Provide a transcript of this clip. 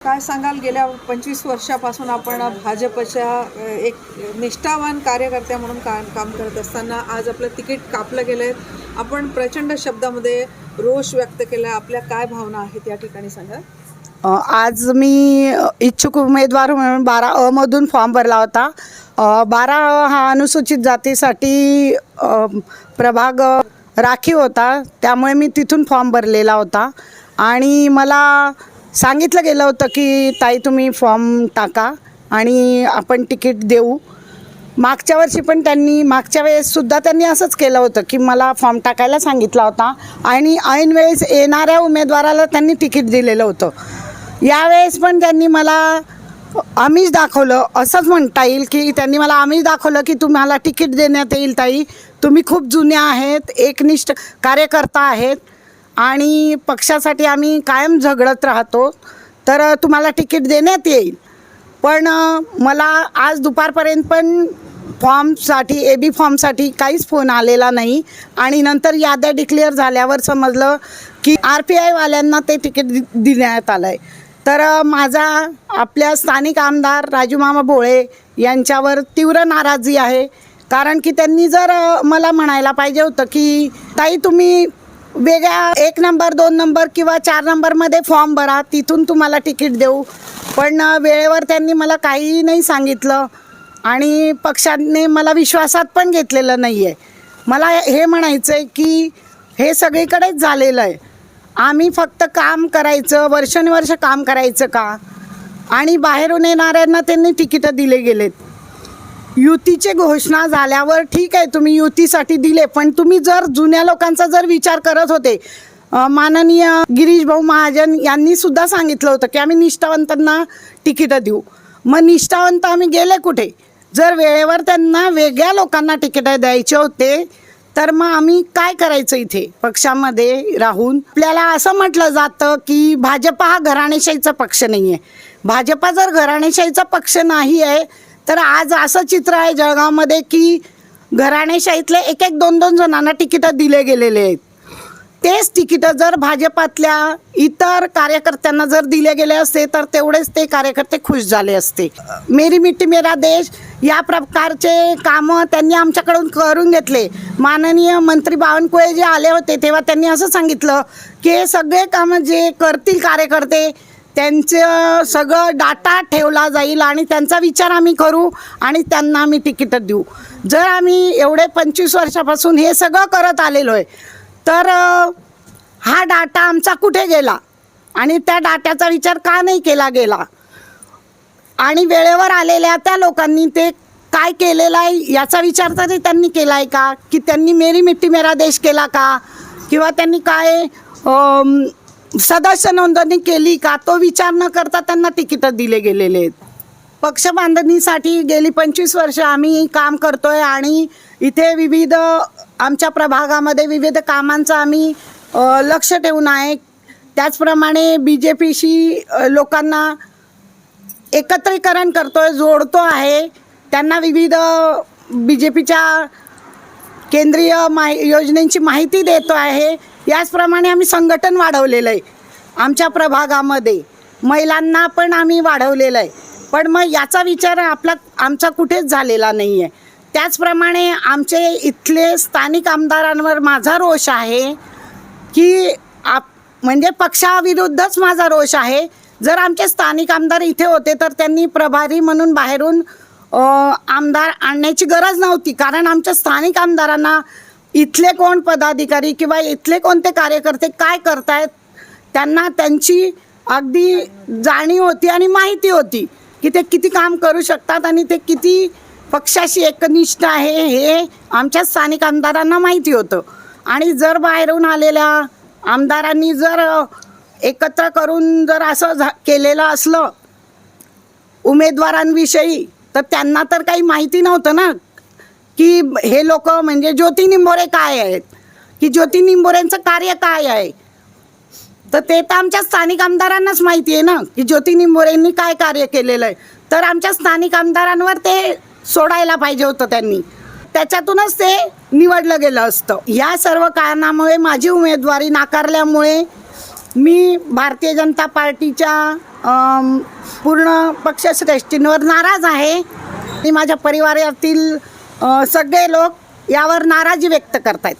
काय सांगाल? गेल्या 25 वर्षापासून आपण भाजपच्या एक निष्ठावान कार्यकर्त्या म्हणून काम करत असताना आज आपलं तिकीट कापलं गेलं आहे. आपण प्रचंड शब्दामध्ये रोष व्यक्त केला. आपल्या काय भावना आहेत या ठिकाणी सांगा. आज मी इच्छुक उमेदवार म्हणून 12 मधून फॉर्म भरला होता. 12 हा अनुसूचित जातीसाठी प्रभाग राखीव होता, त्यामुळे मी तिथून फॉर्म भरलेला होता आणि मला सांगितलं गेलं होतं की ताई तुम्ही फॉर्म टाका आणि आपण तिकीट देऊ. मागच्या वर्षी पण मागच्या वेळेससुद्धा त्यांनी असंच केलं होतं की मला फॉर्म टाकायला सांगितला होता आणि ऐन वेळेस येणाऱ्या उमेदवाराला त्यांनी तिकीट दिलेलं होतं. यावेळेस पण त्यांनी मला आमिष दाखवलं, असंच म्हणता येईल की त्यांनी मला आमिष दाखवलं की तुम्हाला तिकीट देण्यात येईल ताई, तुम्ही खूप जुन्या आहेत, एकनिष्ठ कार्यकर्ता आहेत आणि पक्षासाठी आम्ही कायम झगडत राहतो, तर तुम्हाला तिकीट देण्यात येईल. पण मला आज दुपारपर्यंत पण फॉर्मसाठी AB फॉर्मसाठी काहीच फोन आलेला नाही आणि नंतर याद्या डिक्लेअर झाल्यावर समजलं की RPI वाल्यांना ते तिकीट देण्यात आलं आहे. तर माझा आपल्या स्थानिक आमदार राजूमामा भोळे यांच्यावर तीव्र नाराजी आहे, कारण की त्यांनी जर मला म्हणायला पाहिजे होतं की ताई तुम्ही वेगळ्या 1 नंबर 2 नंबर किंवा 4 नंबरमध्ये फॉर्म भरा, तिथून तुम्हाला तिकीट देऊ. पण वेळेवर त्यांनी मला काहीही नाही सांगितलं आणि पक्षाने मला विश्वासात पण घेतलेलं नाही आहे. मला हे म्हणायचं आहे की हे सगळीकडेच झालेलं आहे. आम्ही फक्त काम करायचं, वर्षानुवर्ष काम करायचं का? आणि बाहेरून येणाऱ्यांना त्यांनी तिकीटं दिले गेलेत. युतीची घोषणा झाल्यावर ठीक आहे, तुम्ही युतीसाठी दिले, पण तुम्ही जर जुन्या लोकांचा जर विचार करत होते, माननीय गिरीश भाऊ महाजन यांनी सुद्धा सांगितलं होतं की आम्ही निष्ठावंतांना तिकीटं देऊ. मग निष्ठावंत आम्ही गेले कुठे? जर वेळेवर त्यांना वेगळ्या लोकांना तिकीटं द्यायचे होते तर मग आम्ही काय करायचं इथे पक्षामध्ये राहून? आपल्याला असं म्हटलं जातं की भाजपा हा घराणेशाहीचा पक्ष नाही आहे. भाजपा जर घराणेशाहीचा पक्ष नाही आहे तर आज असं चित्र आहे जळगावमध्ये की घराणेशाहीतले 1-1, 2-2 जणांना तिकीटं दिले गेलेले आहेत. तेच तिकीटं जर भाजपातल्या इतर कार्यकर्त्यांना जर दिले गेले असते तर तेवढेच ते कार्यकर्ते खुश झाले असते. मेरी मिट्टी मेरा देश या प्रकारचे कामं त्यांनी आमच्याकडून करून घेतले. माननीय मंत्री बावनकुळे जे आले होते तेव्हा त्यांनी असं सांगितलं की हे सगळे कामं जे करतील कार्यकर्ते त्यांचं सगळं डाटा ठेवला जाईल आणि त्यांचा विचार आम्ही करू आणि त्यांना आम्ही तिकीटं देऊ. जर आम्ही एवढे 25 वर्षापासून हे सगळं करत आलेलो आहे तर हा डाटा आमचा कुठे गेला आणि त्या डाट्याचा विचार का नाही केला गेला? आणि वेळेवर आलेल्या त्या लोकांनी ते काय केलेलं आहे याचा विचार तरी त्यांनी केला आहे का? की त्यांनी मेरी मिट्टी मेरा देश केला का? किंवा त्यांनी काय सदस्य नोंदणी केली का? तो विचार न करता त्यांना तिकीटं दिले गेलेले आहेत. पक्ष बांधणीसाठी गेली 25 वर्ष आम्ही काम करतोय आणि इथे विविध आमच्या प्रभागामध्ये विविध कामांचं आम्ही लक्ष ठेवून आहे. त्याचप्रमाणे BJPशी लोकांना एकत्रीकरण करतोय, जोडतो आहे, त्यांना विविध BJPच्या केंद्रीय योजनेची माहिती देतो आहे. याचप्रमाणे आम्ही संघटन वाढवलेलं आहे. आमच्या प्रभागामध्ये महिलांना पण आम्ही वाढवलेलं आहे. पण मग याचा विचार आमचा कुठेच झालेला नाही आहे. त्याचप्रमाणे आमचे इथले स्थानिक आमदारांवर माझा रोष आहे की म्हणजे पक्षाविरुद्धच माझा रोष आहे. जर आमचे स्थानिक आमदार इथे होते तर त्यांनी प्रभारी म्हणून बाहेरून आमदार आणण्याची गरज नव्हती, कारण आमच्या स्थानिक आमदारांना इथले कोण पदाधिकारी किंवा इथले कोणते कार्यकर्ते काय करतायत त्यांना त्यांची अगदी जाणीव होती आणि माहिती होती की ते किती काम करू शकतात आणि ते किती पक्षाशी एकनिष्ठ आहे हे आमच्या स्थानिक आमदारांना माहिती होतं. आणि जर बाहेरून आलेल्या आमदारांनी जर एकत्र करून जर असं केलेलं असलं उमेदवारांविषयी तर त्यांना तर काही माहिती नव्हतं ना की हे लोक म्हणजे ज्योती निंभोरे काय आहेत, की ज्योती निंभोरेंचं कार्य काय आहे. तर ते तर आमच्या स्थानिक आमदारांनाच माहिती आहे ना की ज्योती निंभोरेंनी काय कार्य केलेलं आहे. तर आमच्या स्थानिक आमदारांवर ते सोडायला पाहिजे होतं त्यांनी, त्याच्यातूनच ते निवडलं गेलं असतं. या सर्व कारणामुळे माझी उमेदवारी नाकारल्यामुळे मी भारतीय जनता पार्टीच्या पूर्ण पक्षश्रेष्ठींवर नाराज आहे आणि माझ्या परिवारातील सगळे लोक यावर नाराजी व्यक्त करत आहेत.